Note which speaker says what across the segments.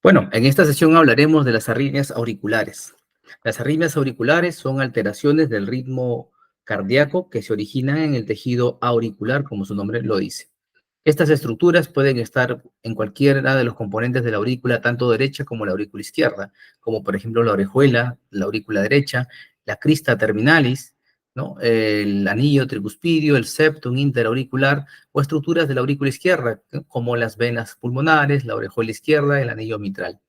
Speaker 1: Bueno, en esta sesión hablaremos de las arritmias auriculares. Las arritmias auriculares son alteraciones del ritmo cardíaco que se originan en el tejido auricular, como su nombre lo dice. Estas estructuras pueden estar en cualquiera de los componentes de la aurícula, tanto derecha como la aurícula izquierda, como por ejemplo la orejuela, la aurícula derecha, la crista terminalis, ¿no? El anillo tricuspidio, el septum interauricular o estructuras de la aurícula izquierda, como las venas pulmonares, la orejuela izquierda, el anillo mitral.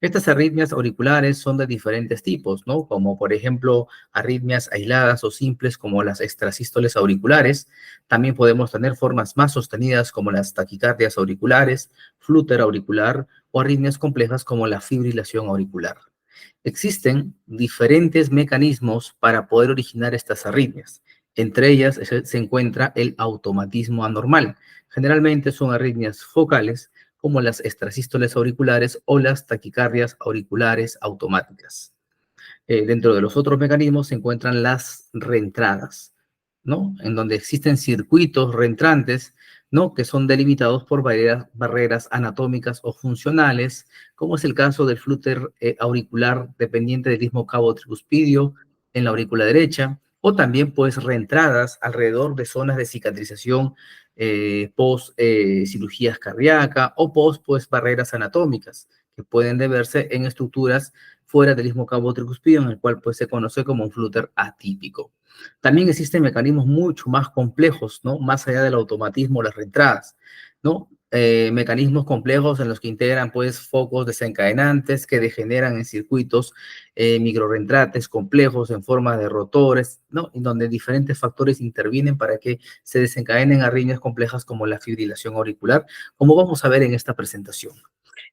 Speaker 1: Estas arritmias auriculares son de diferentes tipos, ¿no? Como por ejemplo arritmias aisladas o simples como las extrasístoles auriculares. También podemos tener formas más sostenidas como las taquicardias auriculares, flúter auricular o arritmias complejas como la fibrilación auricular. Existen diferentes mecanismos para poder originar estas arritmias. Entre ellas se encuentra el automatismo anormal. Generalmente son arritmias focales, como las extrasístoles auriculares o las taquicardias auriculares automáticas. Dentro de los otros mecanismos se encuentran las reentradas, ¿no? En donde existen circuitos reentrantes, ¿no? Que son delimitados por barreras anatómicas o funcionales, como es el caso del flúter auricular dependiente del istmo cabo tricuspidio en la aurícula derecha, o también pues reentradas alrededor de zonas de cicatrización post cirugías cardíacas o post pues barreras anatómicas que pueden deberse en estructuras fuera del istmo cabo tricuspidio, en el cual pues se conoce como un flúter atípico. También existen mecanismos mucho más complejos, ¿no? Más allá del automatismo, las reentradas, ¿no? Mecanismos complejos en los que integran pues focos desencadenantes que degeneran en circuitos microreentrates complejos en forma de rotores, ¿no? En donde diferentes factores intervienen para que se desencadenen arritmias complejas como la fibrilación auricular, como vamos a ver en esta presentación.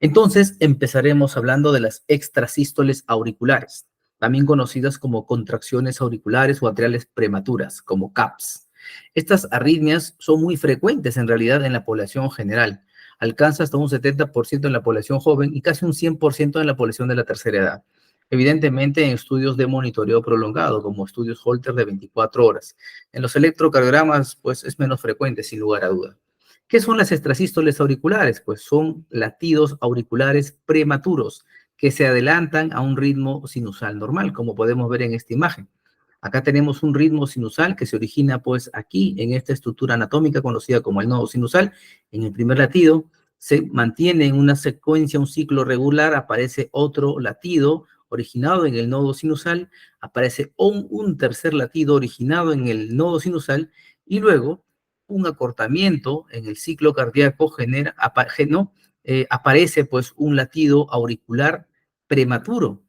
Speaker 1: Entonces, empezaremos hablando de las extrasístoles auriculares, también conocidas como contracciones auriculares o atriales prematuras, como CAPS. Estas arritmias son muy frecuentes en realidad en la población general. Alcanza hasta un 70% en la población joven y casi un 100% en la población de la tercera edad. Evidentemente en estudios de monitoreo prolongado, como estudios Holter de 24 horas. En los electrocardiogramas, pues es menos frecuente, sin lugar a duda. ¿Qué son las extrasístoles auriculares? Pues son latidos auriculares prematuros que se adelantan a un ritmo sinusal normal, como podemos ver en esta imagen. Acá tenemos un ritmo sinusal que se origina pues aquí en esta estructura anatómica conocida como el nodo sinusal. En el primer latido se mantiene en una secuencia, un ciclo regular, aparece otro latido originado en el nodo sinusal, aparece un tercer latido originado en el nodo sinusal y luego un acortamiento en el ciclo cardíaco aparece pues un latido auricular prematuro,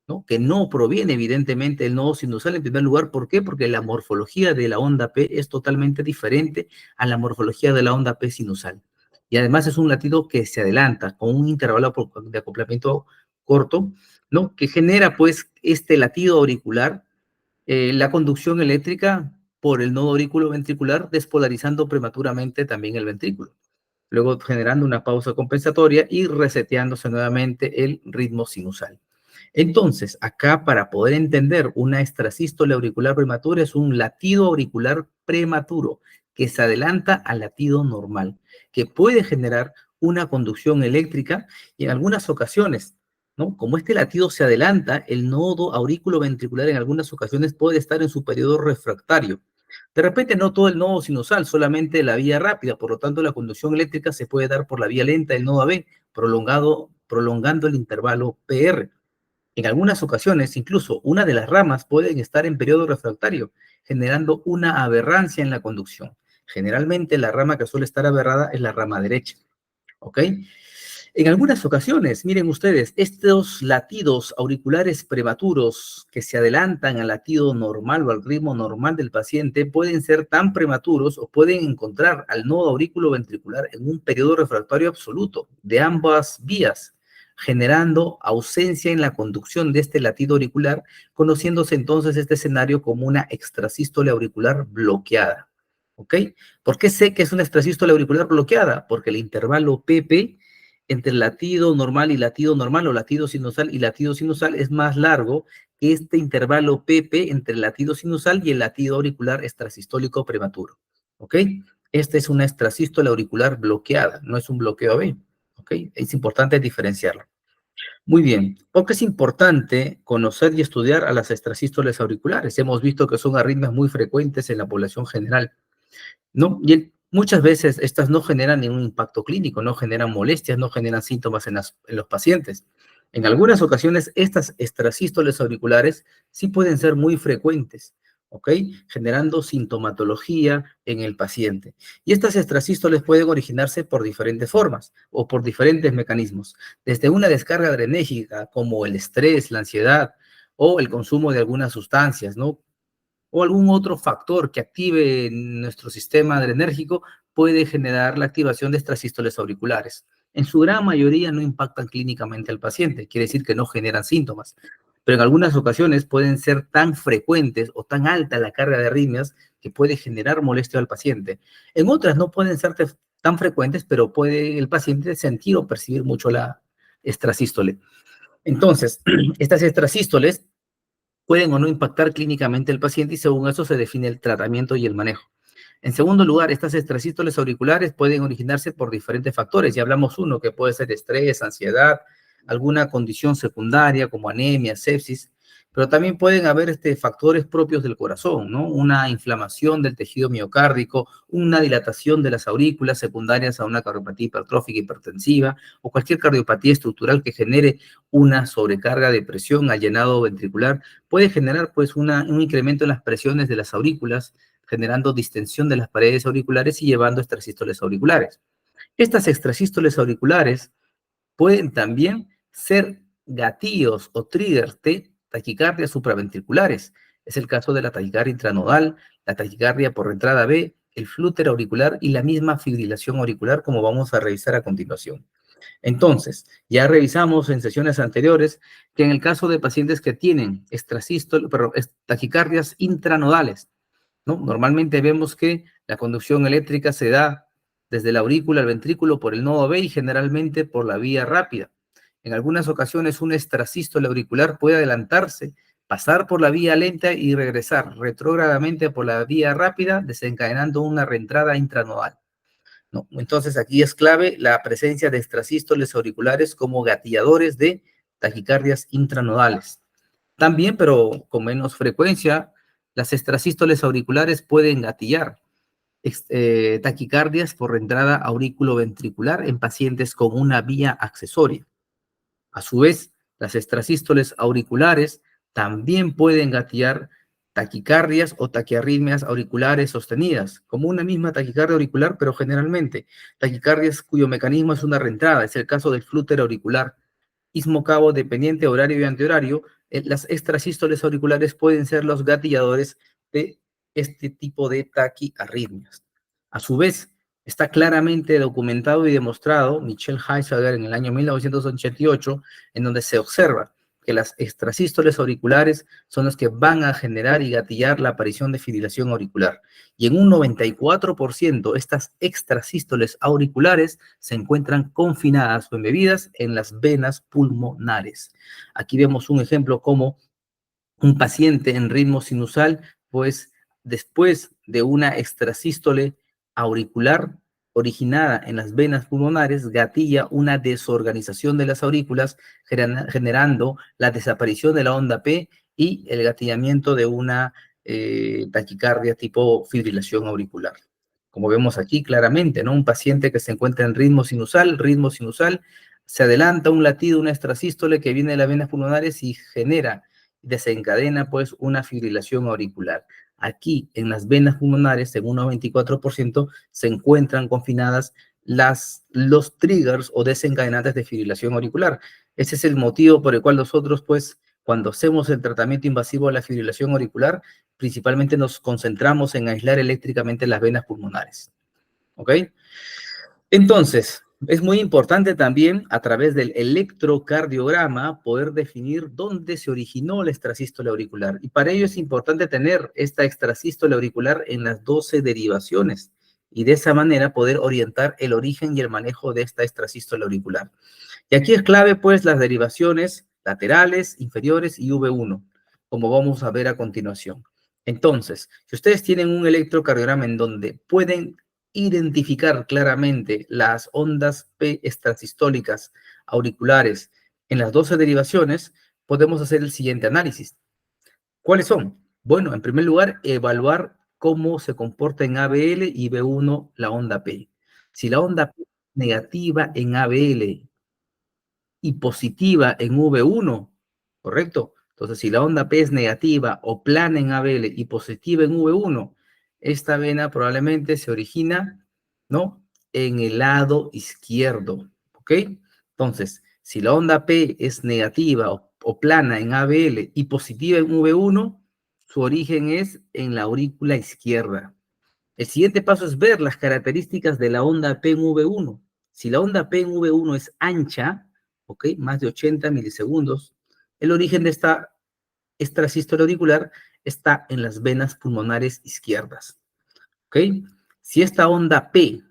Speaker 1: ¿no? Que no proviene evidentemente del nodo sinusal en primer lugar. ¿Por qué? Porque la morfología de la onda P es totalmente diferente a la morfología de la onda P sinusal. Y además es un latido que se adelanta con un intervalo de acoplamiento corto, ¿no? Que genera pues este latido auricular, la conducción eléctrica por el nodo auriculoventricular, despolarizando prematuramente también el ventrículo, luego generando una pausa compensatoria y reseteándose nuevamente el ritmo sinusal. Entonces, acá para poder entender una extrasístole auricular prematura es un latido auricular prematuro que se adelanta al latido normal, que puede generar una conducción eléctrica y en algunas ocasiones, ¿no? Como este latido se adelanta, el nodo auriculoventricular en algunas ocasiones puede estar en su periodo refractario. De repente no todo el nodo sinusal, solamente la vía rápida, por lo tanto la conducción eléctrica se puede dar por la vía lenta del nodo AB, prolongando el intervalo PR. En algunas ocasiones, incluso una de las ramas pueden estar en periodo refractario, generando una aberrancia en la conducción. Generalmente la rama que suele estar aberrada es la rama derecha, ¿ok? En algunas ocasiones, miren ustedes, estos latidos auriculares prematuros que se adelantan al latido normal o al ritmo normal del paciente pueden ser tan prematuros o pueden encontrar al nodo aurículo-ventricular en un periodo refractario absoluto de ambas vías, generando ausencia en la conducción de este latido auricular, conociéndose entonces este escenario como una extrasístole auricular bloqueada. ¿Ok? ¿Por qué sé que es una extrasístole auricular bloqueada? Porque el intervalo PP entre el latido normal o latido sinusal es más largo que este intervalo PP entre el latido sinusal y el latido auricular extrasistólico prematuro. ¿Ok? Esta es una extrasístole auricular bloqueada, no es un bloqueo AB. ¿ok? Es importante diferenciarlo. Muy bien. ¿Por qué es importante conocer y estudiar a las extrasístoles auriculares? Hemos visto que son arritmias muy frecuentes en la población general, ¿no? Y muchas veces estas no generan ningún impacto clínico, no generan molestias, no generan síntomas en los pacientes. En algunas ocasiones, estas extrasístoles auriculares sí pueden ser muy frecuentes, ¿ok? Generando sintomatología en el paciente. Y estas extrasístoles pueden originarse por diferentes formas o por diferentes mecanismos, desde una descarga adrenérgica como el estrés, la ansiedad o el consumo de algunas sustancias, ¿no? O algún otro factor que active nuestro sistema adrenérgico puede generar la activación de extrasístoles auriculares. En su gran mayoría no impactan clínicamente al paciente, quiere decir que no generan síntomas, pero en algunas ocasiones pueden ser tan frecuentes o tan alta la carga de arritmias que puede generar molestia al paciente. En otras no pueden ser tan frecuentes, pero puede el paciente sentir o percibir mucho la extrasístole. Entonces, estas extrasístoles pueden o no impactar clínicamente al paciente y según eso se define el tratamiento y el manejo. En segundo lugar, estas extrasístoles auriculares pueden originarse por diferentes factores. Ya hablamos uno que puede ser estrés, ansiedad, alguna condición secundaria como anemia, sepsis, pero también pueden haber factores propios del corazón, ¿no? Una inflamación del tejido miocárdico, una dilatación de las aurículas secundarias a una cardiopatía hipertrófica hipertensiva o cualquier cardiopatía estructural que genere una sobrecarga de presión al llenado ventricular, puede generar pues un incremento en las presiones de las aurículas, generando distensión de las paredes auriculares y llevando a extrasístoles auriculares. Estas extrasístoles auriculares pueden también ser gatillos o triggers de taquicardias supraventriculares. Es el caso de la taquicardia intranodal, la taquicardia por entrada B, el flúter auricular y la misma fibrilación auricular, como vamos a revisar a continuación. Entonces, ya revisamos en sesiones anteriores que en el caso de pacientes que tienen taquicardias intranodales, ¿no? Normalmente vemos que la conducción eléctrica se da desde la aurícula al ventrículo por el nodo B y generalmente por la vía rápida. En algunas ocasiones un extrasístole auricular puede adelantarse, pasar por la vía lenta y regresar retrógradamente por la vía rápida, desencadenando una reentrada intranodal, ¿no? Entonces aquí es clave la presencia de extrasístoles auriculares como gatilladores de taquicardias intranodales. También, pero con menos frecuencia, las extrasístoles auriculares pueden gatillar taquicardias por entrada auriculoventricular en pacientes con una vía accesoria. A su vez, las extrasístoles auriculares también pueden gatillar taquicardias o taquiarritmias auriculares sostenidas, como una misma taquicardia auricular, pero generalmente taquicardias cuyo mecanismo es una reentrada, es el caso del flúter auricular, istmo-cabo dependiente horario y antihorario. Las extrasístoles auriculares pueden ser los gatilladores de este tipo de taquiarritmias. A su vez, está claramente documentado y demostrado, Michel Heissager en el año 1988, en donde se observa que las extrasístoles auriculares son las que van a generar y gatillar la aparición de fibrilación auricular. Y en un 94% estas extrasístoles auriculares se encuentran confinadas o embebidas en las venas pulmonares. Aquí vemos un ejemplo como un paciente en ritmo sinusal, pues después de una extrasístole auricular originada en las venas pulmonares, gatilla una desorganización de las aurículas, generando la desaparición de la onda P y el gatillamiento de una taquicardia tipo fibrilación auricular. Como vemos aquí claramente, ¿no? Un paciente que se encuentra en ritmo sinusal, se adelanta un latido, una extrasístole que viene de las venas pulmonares y desencadena pues una fibrilación auricular. Aquí en las venas pulmonares, en un 94%, se encuentran confinadas los triggers o desencadenantes de fibrilación auricular. Ese es el motivo por el cual nosotros, pues, cuando hacemos el tratamiento invasivo de la fibrilación auricular, principalmente nos concentramos en aislar eléctricamente las venas pulmonares. ¿Ok? Entonces, es muy importante también a través del electrocardiograma poder definir dónde se originó la extrasístole auricular. Y para ello es importante tener esta extrasístole auricular en las 12 derivaciones y de esa manera poder orientar el origen y el manejo de esta extrasístole auricular. Y aquí es clave pues las derivaciones laterales, inferiores y V1, como vamos a ver a continuación. Entonces, si ustedes tienen un electrocardiograma en donde pueden identificar claramente las ondas P extrasistólicas auriculares en las 12 derivaciones, podemos hacer el siguiente análisis. ¿Cuáles son? Bueno, en primer lugar, evaluar cómo se comporta en ABL y B1 la onda P. Si la onda P es negativa en ABL y positiva en V1, ¿correcto? Entonces, si la onda P es negativa o plana en ABL y positiva en V1, esta vena probablemente se origina, ¿no? En el lado izquierdo, ¿ok? Entonces, si la onda P es negativa o plana en ABL y positiva en V1, su origen es en la aurícula izquierda. El siguiente paso es ver las características de la onda P en V1. Si la onda P en V1 es ancha, ¿ok? Más de 80 milisegundos, el origen de esta extrasístole auricular está en las venas pulmonares izquierdas, ¿ok? Si esta onda P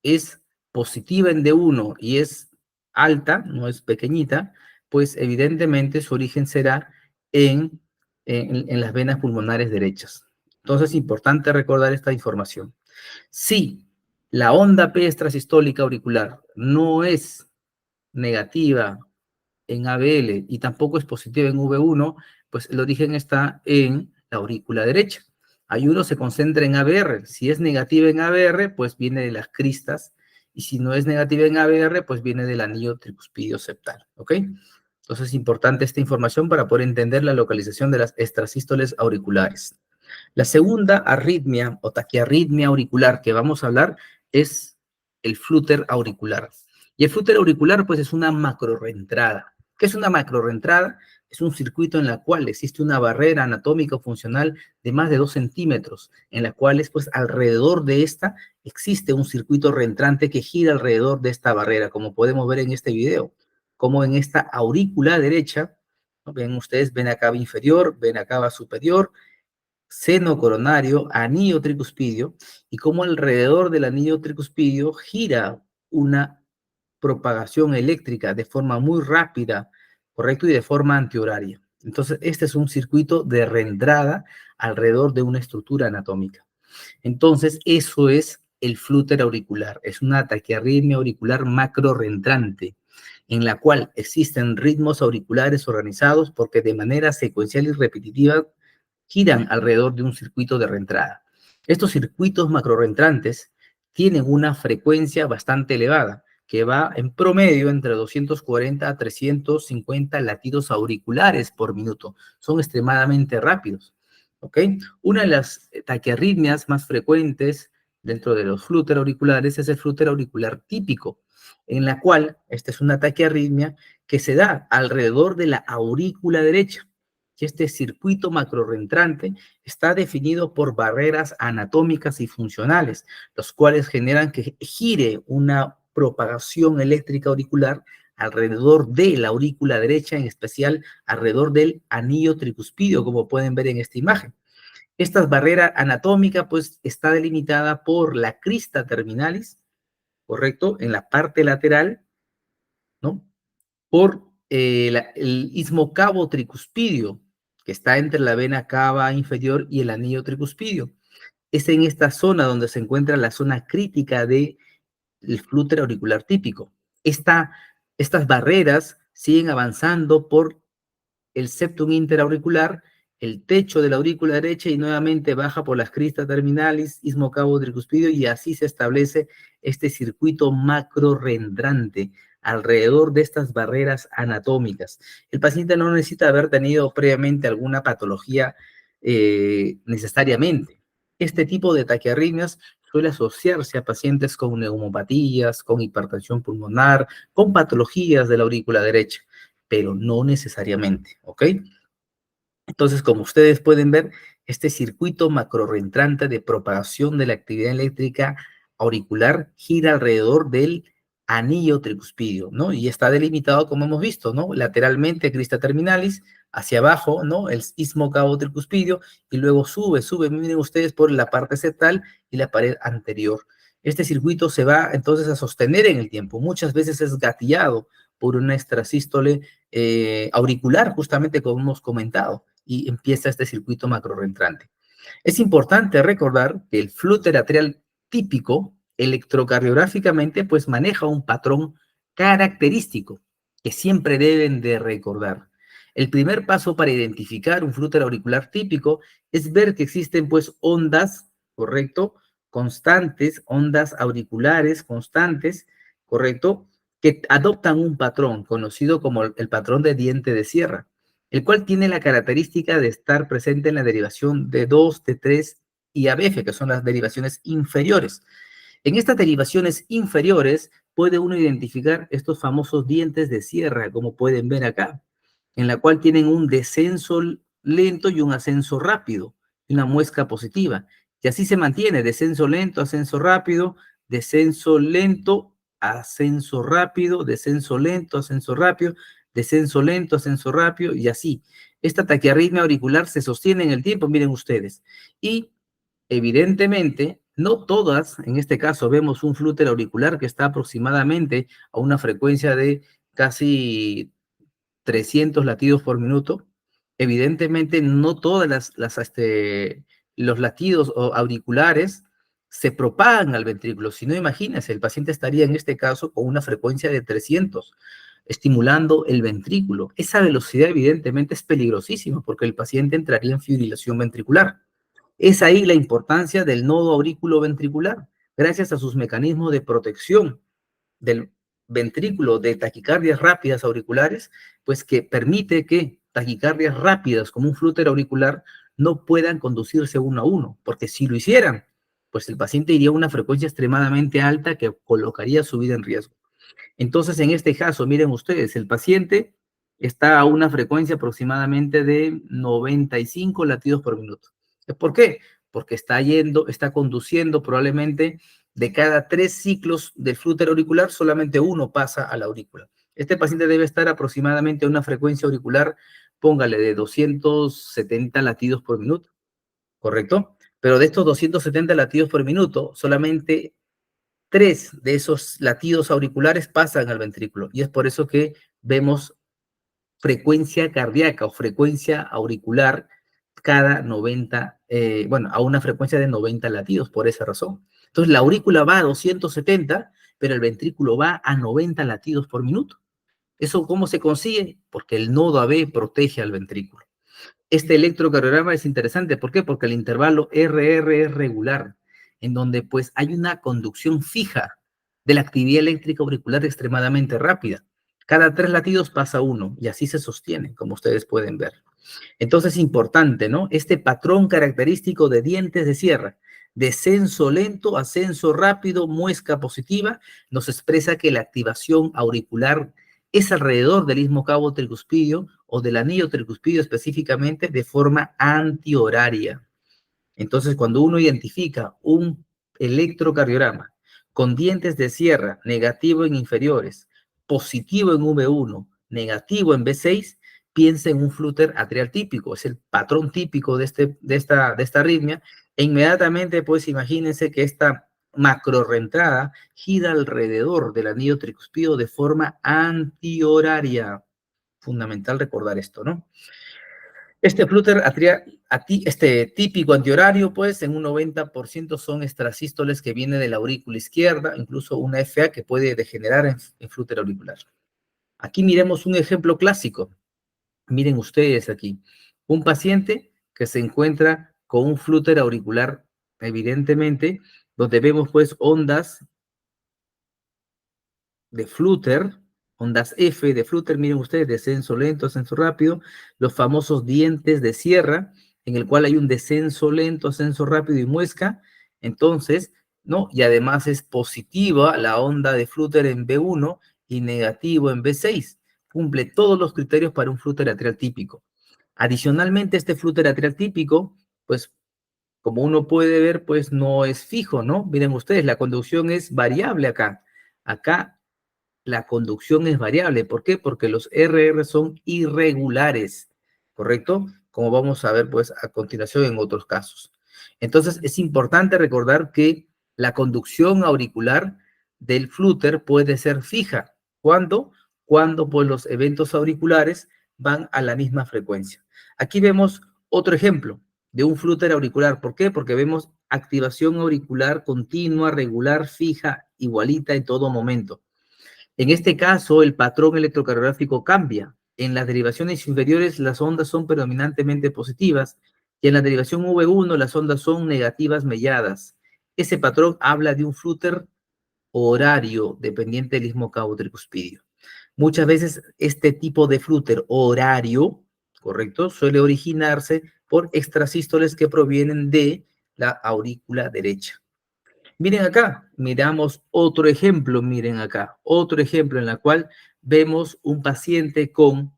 Speaker 1: es positiva en D1 y es alta, no es pequeñita, pues evidentemente su origen será en las venas pulmonares derechas. Entonces es importante recordar esta información. Si la onda P extrasistólica auricular no es negativa en ABL y tampoco es positiva en V1, pues el origen está en la aurícula derecha. Hay uno se concentra en ABR. Si es negativa en ABR, pues viene de las cristas. Y si no es negativa en ABR, pues viene del anillo tricuspidio septal. ¿Ok? Entonces es importante esta información para poder entender la localización de las extrasístoles auriculares. La segunda arritmia o taquiarritmia auricular que vamos a hablar es el flúter auricular. Y el flúter auricular, pues, es una macrorreentrada. ¿Qué es una macrorreentrada? Es un circuito en la cual existe una barrera anatómica o funcional de más de 2 centímetros, en la cual, pues, alrededor de esta existe un circuito reentrante que gira alrededor de esta barrera, como podemos ver en este video, como en esta aurícula derecha, ¿no? Ven ustedes, ven acá inferior, ven acá superior, seno coronario, anillo tricuspidio, y cómo alrededor del anillo tricuspidio gira una propagación eléctrica de forma muy rápida, ¿correcto? Y de forma antihoraria. Entonces, este es un circuito de reentrada alrededor de una estructura anatómica. Entonces, eso es el flúter auricular. Es una taquiarritmia auricular macro-reentrante, en la cual existen ritmos auriculares organizados porque de manera secuencial y repetitiva giran alrededor de un circuito de reentrada. Estos circuitos macroreentrantes tienen una frecuencia bastante elevada, que va en promedio entre 240 a 350 latidos auriculares por minuto. Son extremadamente rápidos. ¿Ok? Una de las taquiarritmias más frecuentes dentro de los flúter auriculares es el flúter auricular típico, en la cual esta es una taquiarritmia que se da alrededor de la aurícula derecha. Y este circuito macrorreentrante está definido por barreras anatómicas y funcionales, los cuales generan que gire una propagación eléctrica auricular alrededor de la aurícula derecha, en especial alrededor del anillo tricuspidio, como pueden ver en esta imagen. Esta barrera anatómica, pues, está delimitada por la crista terminalis, ¿correcto? En la parte lateral, ¿no? Por el istmo cavo tricuspidio, que está entre la vena cava inferior y el anillo tricuspidio. Es en esta zona donde se encuentra la zona crítica del flúter auricular típico. Estas barreras siguen avanzando por el septum interauricular, el techo de la aurícula derecha y nuevamente baja por las cristas terminalis, istmo cavo tricuspidio, y así se establece este circuito macro-reentrante alrededor de estas barreras anatómicas. El paciente no necesita haber tenido previamente alguna patología necesariamente. Este tipo de taquiarritmias suele asociarse a pacientes con neumopatías, con hipertensión pulmonar, con patologías de la aurícula derecha, pero no necesariamente, ¿ok? Entonces, como ustedes pueden ver, este circuito macrorreentrante de propagación de la actividad eléctrica auricular gira alrededor del anillo tricuspidio, ¿no? Y está delimitado, como hemos visto, ¿no? Lateralmente, crista terminalis, hacia abajo, ¿no? El istmo cavo tricuspidio, y luego sube, miren ustedes, por la parte septal y la pared anterior. Este circuito se va entonces a sostener en el tiempo. Muchas veces es gatillado por una extrasístole auricular, justamente como hemos comentado, y empieza este circuito macrorreentrante. Es importante recordar que el flúter atrial típico electrocardiográficamente, pues maneja un patrón característico que siempre deben de recordar. El primer paso para identificar un flúter auricular típico es ver que existen pues ondas, ¿correcto? Constantes, ondas auriculares constantes, ¿correcto? Que adoptan un patrón conocido como el patrón de diente de sierra, el cual tiene la característica de estar presente en la derivación de 2, de 3 y ABF, que son las derivaciones inferiores. En estas derivaciones inferiores puede uno identificar estos famosos dientes de sierra, como pueden ver acá, en la cual tienen un descenso lento y un ascenso rápido, una muesca positiva. Y así se mantiene, descenso lento, ascenso rápido, descenso lento, ascenso rápido, descenso lento, ascenso rápido, descenso lento, ascenso rápido, y así. Esta taquiarritmia auricular se sostiene en el tiempo, miren ustedes. Y evidentemente, no todas, en este caso vemos un flúter auricular que está aproximadamente a una frecuencia de casi 300 latidos por minuto. Evidentemente, no todas los latidos auriculares se propagan al ventrículo. Si no, imagínense, el paciente estaría en este caso con una frecuencia de 300, estimulando el ventrículo. Esa velocidad evidentemente es peligrosísima porque el paciente entraría en fibrilación ventricular. Es ahí la importancia del nodo aurículo ventricular, gracias a sus mecanismos de protección del ventrículo de taquicardias rápidas auriculares, pues que permite que taquicardias rápidas como un flúter auricular no puedan conducirse uno a uno, porque si lo hicieran, pues el paciente iría a una frecuencia extremadamente alta que colocaría su vida en riesgo. Entonces, en este caso, miren ustedes, el paciente está a una frecuencia aproximadamente de 95 latidos por minuto. ¿Por qué? Porque está conduciendo probablemente de cada 3 ciclos del flúter auricular, solamente uno pasa a la aurícula. Este paciente debe estar aproximadamente a una frecuencia auricular, póngale, de 270 latidos por minuto, ¿correcto? Pero de estos 270 latidos por minuto, solamente 3 de esos latidos auriculares pasan al ventrículo. Y es por eso que vemos frecuencia cardíaca o frecuencia auricular cada 90, bueno, a una frecuencia de 90 latidos, por esa razón. Entonces, la aurícula va a 270, pero el ventrículo va a 90 latidos por minuto. ¿Eso cómo se consigue? Porque el nodo AB protege al ventrículo. Este electrocardiograma es interesante. ¿Por qué? Porque el intervalo RR es regular, en donde pues hay una conducción fija de la actividad eléctrica auricular extremadamente rápida. Cada 3 latidos pasa uno y así se sostiene, como ustedes pueden ver. Entonces es importante, ¿no? Este patrón característico de dientes de sierra, descenso lento, ascenso rápido, muesca positiva, nos expresa que la activación auricular es alrededor del istmo cabo tricuspidio o del anillo tricuspidio específicamente de forma antihoraria. Entonces, cuando uno identifica un electrocardiograma con dientes de sierra, negativo en inferiores, positivo en V1, negativo en V6, piensa en un flúter atrial típico, es el patrón típico de esta arritmia, e inmediatamente, pues imagínense que esta macrorreentrada gira alrededor del anillo tricuspidio de forma antihoraria. Fundamental recordar esto, ¿no? Este flúter este típico antihorario, pues en un 90% son extrasístoles que vienen de la aurícula izquierda, incluso una FA que puede degenerar en flúter auricular. Aquí miremos un ejemplo clásico. Miren ustedes aquí, un paciente que se encuentra con un flúter auricular, evidentemente, donde vemos pues ondas de flúter, ondas F de flúter, miren ustedes, descenso lento, ascenso rápido, los famosos dientes de sierra, en el cual hay un descenso lento, ascenso rápido y muesca, entonces, ¿no? Y además es positiva la onda de flúter en B1 y negativo en B6, cumple todos los criterios para un flúter atrial típico. Adicionalmente, este flúter atrial típico, pues, como uno puede ver, pues no es fijo, ¿no? Miren ustedes, la conducción es variable acá. Acá la conducción es variable. ¿Por qué? Porque los RR son irregulares, ¿correcto? Como vamos a ver pues a continuación en otros casos. Entonces es importante recordar que la conducción auricular del flúter puede ser fija. ¿Cuándo? Cuando pues los eventos auriculares van a la misma frecuencia. Aquí vemos otro ejemplo. de un flúter auricular. ¿Por qué? Porque vemos activación auricular continua, regular, fija, igualita en todo momento. En este caso, el patrón electrocardiográfico cambia. En las derivaciones inferiores, las ondas son predominantemente positivas y en la derivación V1, las ondas son negativas melladas. Ese patrón habla de un flúter horario dependiente del istmo cabo-tricuspidio. Muchas veces este tipo de flúter horario, ¿correcto?, suele originarse por extrasístoles que provienen de la aurícula derecha. Miren acá, miramos otro ejemplo, miren acá, otro ejemplo en la cual vemos un paciente con,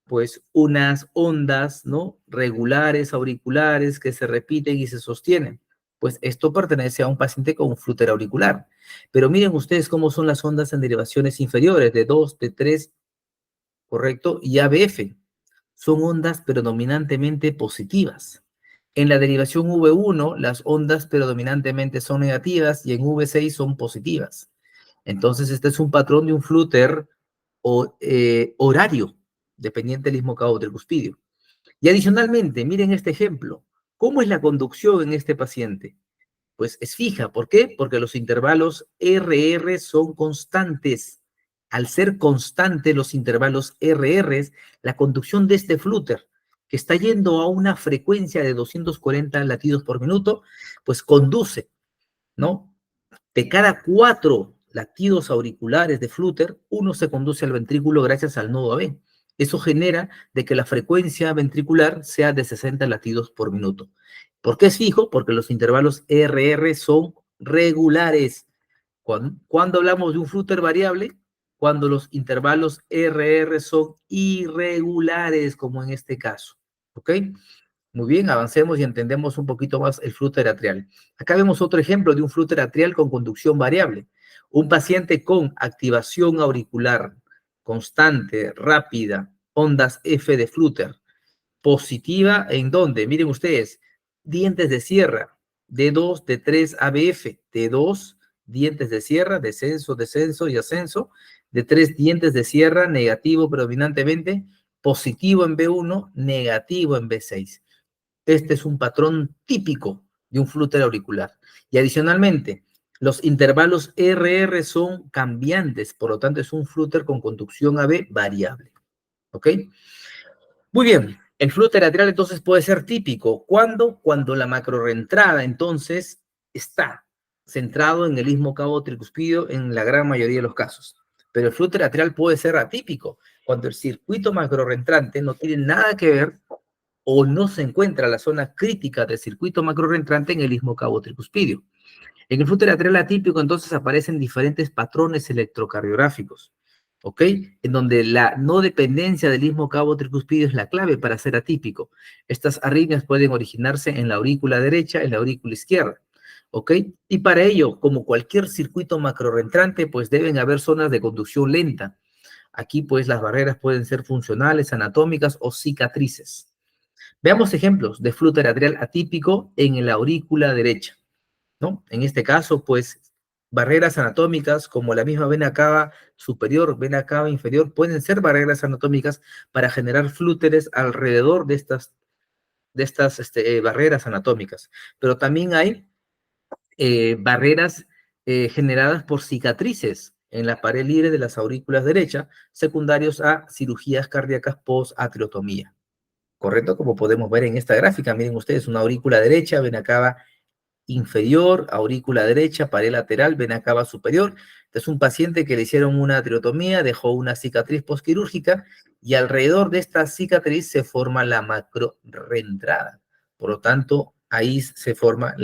Speaker 1: pues, unas ondas, ¿no?, regulares, auriculares, que se repiten y se sostienen. Pues esto pertenece a un paciente con un flúter auricular. Pero miren ustedes cómo son las ondas en derivaciones inferiores, de 2, de 3, ¿correcto? Y ABF. Son ondas predominantemente positivas. En la derivación V1, las ondas predominantemente son negativas y en V6 son positivas. Entonces, este es un patrón de un flúter horario, dependiente del istmo cabo-tricuspidio. Y adicionalmente, miren este ejemplo. ¿Cómo es la conducción en este paciente? Pues es fija. ¿Por qué? Porque los intervalos RR son constantes. Al ser constantes los intervalos RR, la conducción de este flúter, que está yendo a una frecuencia de 240 latidos por minuto, pues conduce, ¿no? De cada 4 latidos auriculares de flúter, uno se conduce al ventrículo gracias al nodo AB. Eso genera de que la frecuencia ventricular sea de 60 latidos por minuto. ¿Por qué es fijo? Porque los intervalos RR son regulares. ¿Cuándo hablamos de un flúter variable? Cuando los intervalos RR son irregulares, como en este caso. ¿Ok? Muy bien, avancemos y entendemos un poquito más el flúter atrial. Acá vemos otro ejemplo de un flúter atrial con conducción variable. Un paciente con activación auricular constante, rápida, ondas F de flúter, positiva, ¿en dónde? Miren ustedes, dientes de sierra, D2, D3, ABF, D2, dientes de sierra, descenso, descenso y ascenso, D3, dientes de sierra, negativo predominantemente, positivo en B1, negativo en B6. Este es un patrón típico de un flúter auricular. Y adicionalmente, los intervalos RR son cambiantes, por lo tanto es un flúter con conducción AB variable. ¿Ok? Muy bien, el flúter atrial entonces puede ser típico. ¿Cuándo? Cuando la macrorreentrada entonces está centrado en el istmo cabo-tricuspidio en la gran mayoría de los casos. Pero el flúter atrial puede ser atípico, cuando el circuito macrorreentrante no tiene nada que ver o no se encuentra la zona crítica del circuito macrorreentrante en el istmo cabo-tricuspidio. En el flúter atrial atípico, entonces, aparecen diferentes patrones electrocardiográficos, ¿ok? En donde la no dependencia del istmo cabo-tricuspidio es la clave para ser atípico. Estas arritmias pueden originarse en la aurícula derecha, en la aurícula izquierda, ¿ok? Y para ello, como cualquier circuito macrorreentrante, pues deben haber zonas de conducción lenta. Aquí, pues, las barreras pueden ser funcionales, anatómicas o cicatrices. Veamos ejemplos de flúter atrial atípico en la aurícula derecha, ¿no? En este caso, pues, barreras anatómicas como la misma vena cava superior, vena cava inferior, pueden ser barreras anatómicas para generar flúteres alrededor de estas barreras anatómicas. Pero también hay barreras generadas por cicatrices en la pared libre de las aurículas derecha, secundarios a cirugías cardíacas post-atriotomía. ¿Correcto? Como podemos ver en esta gráfica, miren ustedes, una aurícula derecha, vena cava inferior, aurícula derecha, pared lateral, vena cava superior. Este es un paciente que le hicieron una triotomía, dejó una cicatriz postquirúrgica y alrededor de esta cicatriz se forma la macrorreentrada. Por lo tanto, ahí se forma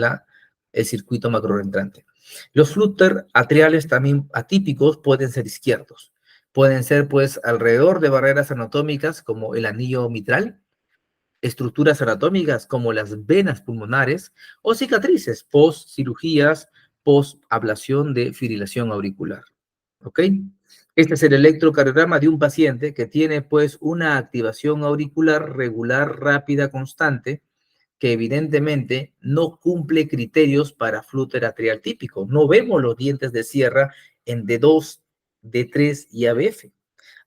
Speaker 1: el circuito macrorreentrante. Los flúter atriales también atípicos pueden ser izquierdos. Pueden ser, pues, alrededor de barreras anatómicas como el anillo mitral, estructuras anatómicas como las venas pulmonares o cicatrices post cirugías, post ablación de fibrilación auricular. ¿Ok? Este es el electrocardiograma de un paciente que tiene pues una activación auricular regular, rápida, constante, que evidentemente no cumple criterios para flúter atrial típico. No vemos los dientes de sierra en D2, D3 y ABF.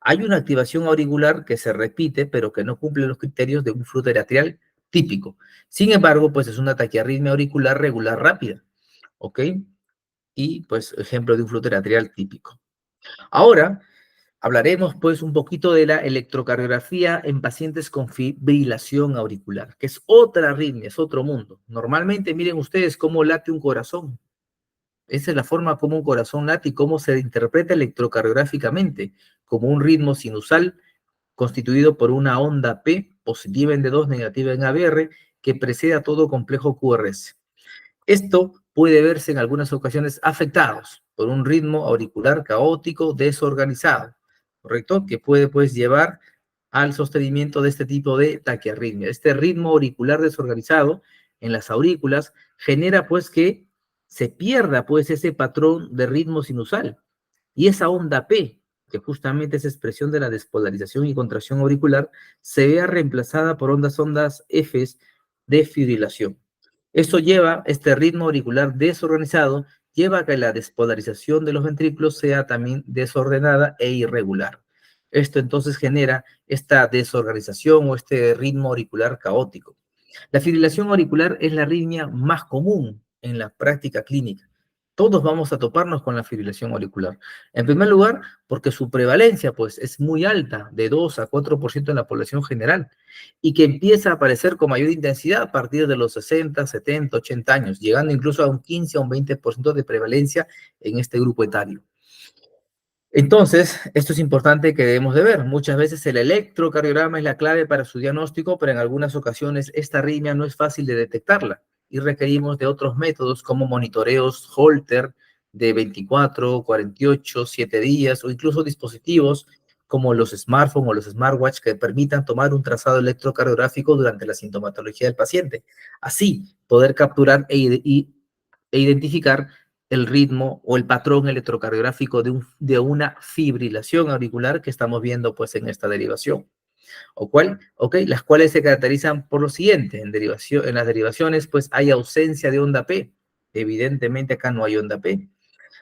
Speaker 1: Hay una activación auricular que se repite, pero que no cumple los criterios de un flúter atrial típico. Sin embargo, pues es una taquiarritmia auricular regular rápida, ¿ok? Y pues ejemplo de un flujo atrial típico. Ahora hablaremos pues un poquito de la electrocardiografía en pacientes con fibrilación auricular, que es otra arritmia, es otro mundo. Normalmente miren ustedes cómo late un corazón. Esa es la forma como un corazón late y cómo se interpreta electrocardiográficamente, como un ritmo sinusal constituido por una onda P, positiva en D2, negativa en ABR, que precede a todo complejo QRS. Esto puede verse en algunas ocasiones afectados por un ritmo auricular caótico desorganizado, ¿correcto? Que puede pues llevar al sostenimiento de este tipo de taquiarritmia. Este ritmo auricular desorganizado en las aurículas genera pues que se pierda pues ese patrón de ritmo sinusal y esa onda P, que justamente es expresión de la despolarización y contracción auricular, se vea reemplazada por ondas Fs de fibrilación. Esto lleva, este ritmo auricular desorganizado, lleva a que la despolarización de los ventrículos sea también desordenada e irregular. Esto entonces genera esta desorganización o este ritmo auricular caótico. La fibrilación auricular es la arritmia más común en la práctica clínica. Todos vamos a toparnos con la fibrilación auricular. En primer lugar, porque su prevalencia pues, es muy alta, de 2 a 4% en la población general, y que empieza a aparecer con mayor intensidad a partir de los 60, 70, 80 años, llegando incluso a un 15 o un 20% de prevalencia en este grupo etario. Entonces, esto es importante que debemos de ver. Muchas veces el electrocardiograma es la clave para su diagnóstico, pero en algunas ocasiones esta arritmia no es fácil de detectarla y requerimos de otros métodos como monitoreos Holter de 24, 48, 7 días o incluso dispositivos como los smartphones o los smartwatch que permitan tomar un trazado electrocardiográfico durante la sintomatología del paciente. Así, poder capturar e identificar el ritmo o el patrón electrocardiográfico de una fibrilación auricular que estamos viendo pues en esta derivación. Las cuales se caracterizan por lo siguiente, en las derivaciones pues hay ausencia de onda P, evidentemente acá no hay onda P,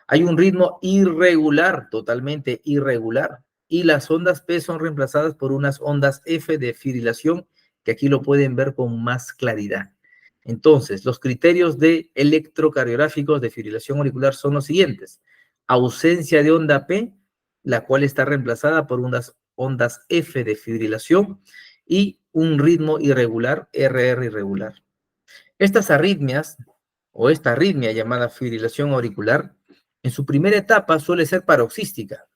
Speaker 1: hay un ritmo irregular, totalmente irregular, y las ondas P son reemplazadas por unas ondas F de fibrilación que aquí lo pueden ver con más claridad. Entonces, los criterios de electrocardiográficos de fibrilación auricular son los siguientes. Ausencia de onda P, la cual está reemplazada por unas ondas F de fibrilación y un ritmo irregular, RR irregular. Estas arritmias, o esta arritmia llamada fibrilación auricular, en su primera etapa suele ser paroxística.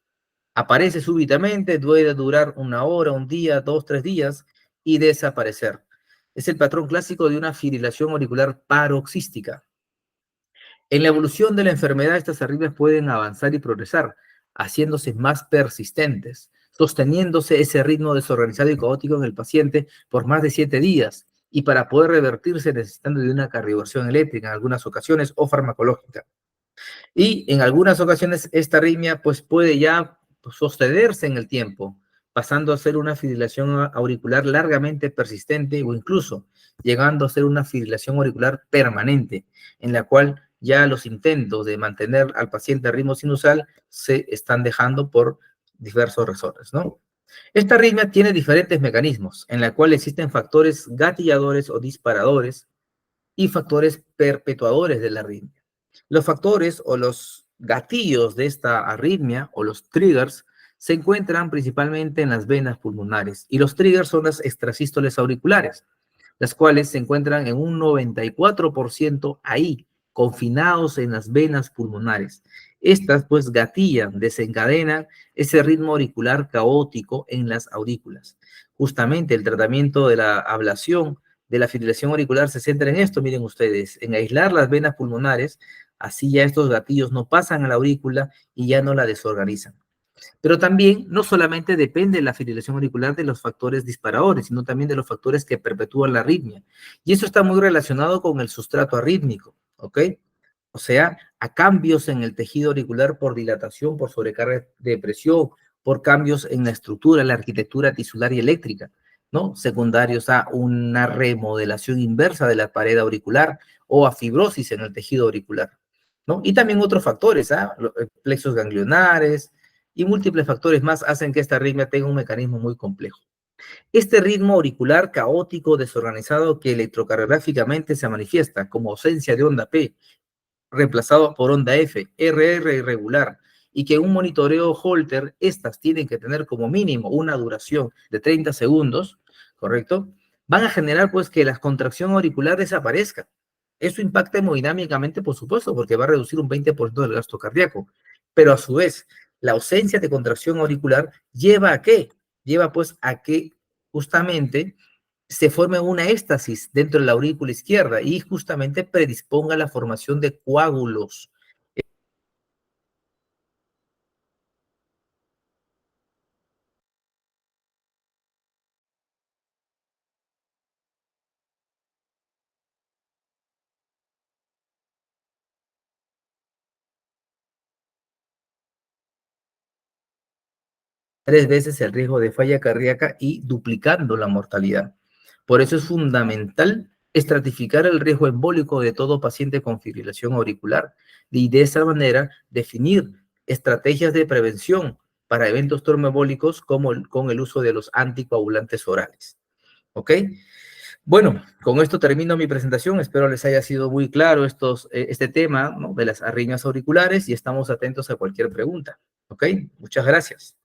Speaker 1: Aparece súbitamente, puede durar una hora, un día, 2, 3 días y desaparecer. Es el patrón clásico de una fibrilación auricular paroxística. En la evolución de la enfermedad, estas arritmias pueden avanzar y progresar, haciéndose más persistentes, sosteniéndose ese ritmo desorganizado y caótico en el paciente por más de 7 días, y para poder revertirse necesitando de una cardioversión eléctrica en algunas ocasiones o farmacológica. Y en algunas ocasiones esta arritmia pues puede ya sostenerse en el tiempo, pasando a ser una fibrilación auricular largamente persistente o incluso llegando a ser una fibrilación auricular permanente, en la cual ya los intentos de mantener al paciente a ritmo sinusal se están dejando por diversos razones, ¿no? Esta arritmia tiene diferentes mecanismos, en la cual existen factores gatilladores o disparadores y factores perpetuadores de la arritmia. Los factores o los gatillos de esta arritmia o los triggers se encuentran principalmente en las venas pulmonares y los triggers son las extrasístoles auriculares, las cuales se encuentran en un 94% ahí, confinados en las venas pulmonares. Estas pues gatillan, desencadenan ese ritmo auricular caótico en las aurículas. Justamente el tratamiento de la ablación de la fibrilación auricular se centra en esto, miren ustedes, en aislar las venas pulmonares, así ya estos gatillos no pasan a la aurícula y ya no la desorganizan. Pero también no solamente depende la fibrilación auricular de los factores disparadores, sino también de los factores que perpetúan la arritmia. Y eso está muy relacionado con el sustrato arrítmico, ¿ok? O sea, a cambios en el tejido auricular por dilatación, por sobrecarga de presión, por cambios en la estructura, la arquitectura tisular y eléctrica, ¿no? Secundarios a una remodelación inversa de la pared auricular o a fibrosis en el tejido auricular, ¿no? Y también otros factores, plexos ganglionares y múltiples factores más hacen que esta arritmia tenga un mecanismo muy complejo. Este ritmo auricular caótico, desorganizado, que electrocardiográficamente se manifiesta como ausencia de onda P, reemplazado por onda F, RR irregular, y que en un monitoreo Holter, estas tienen que tener como mínimo una duración de 30 segundos, ¿correcto? Van a generar pues que la contracción auricular desaparezca. Eso impacta hemodinámicamente, por supuesto, porque va a reducir un 20% del gasto cardíaco. Pero a su vez, la ausencia de contracción auricular lleva a qué? Lleva pues a que justamente se forme una éstasis dentro de la aurícula izquierda y justamente predisponga a la formación de coágulos. 3 veces el riesgo de falla cardíaca y duplicando la mortalidad. Por eso es fundamental estratificar el riesgo embólico de todo paciente con fibrilación auricular y de esa manera definir estrategias de prevención para eventos tromboembólicos como con el uso de los anticoagulantes orales. ¿Ok? Bueno, con esto termino mi presentación. Espero les haya sido muy claro este tema, ¿no?, de las arritmias auriculares y estamos atentos a cualquier pregunta. ¿Ok? Muchas gracias.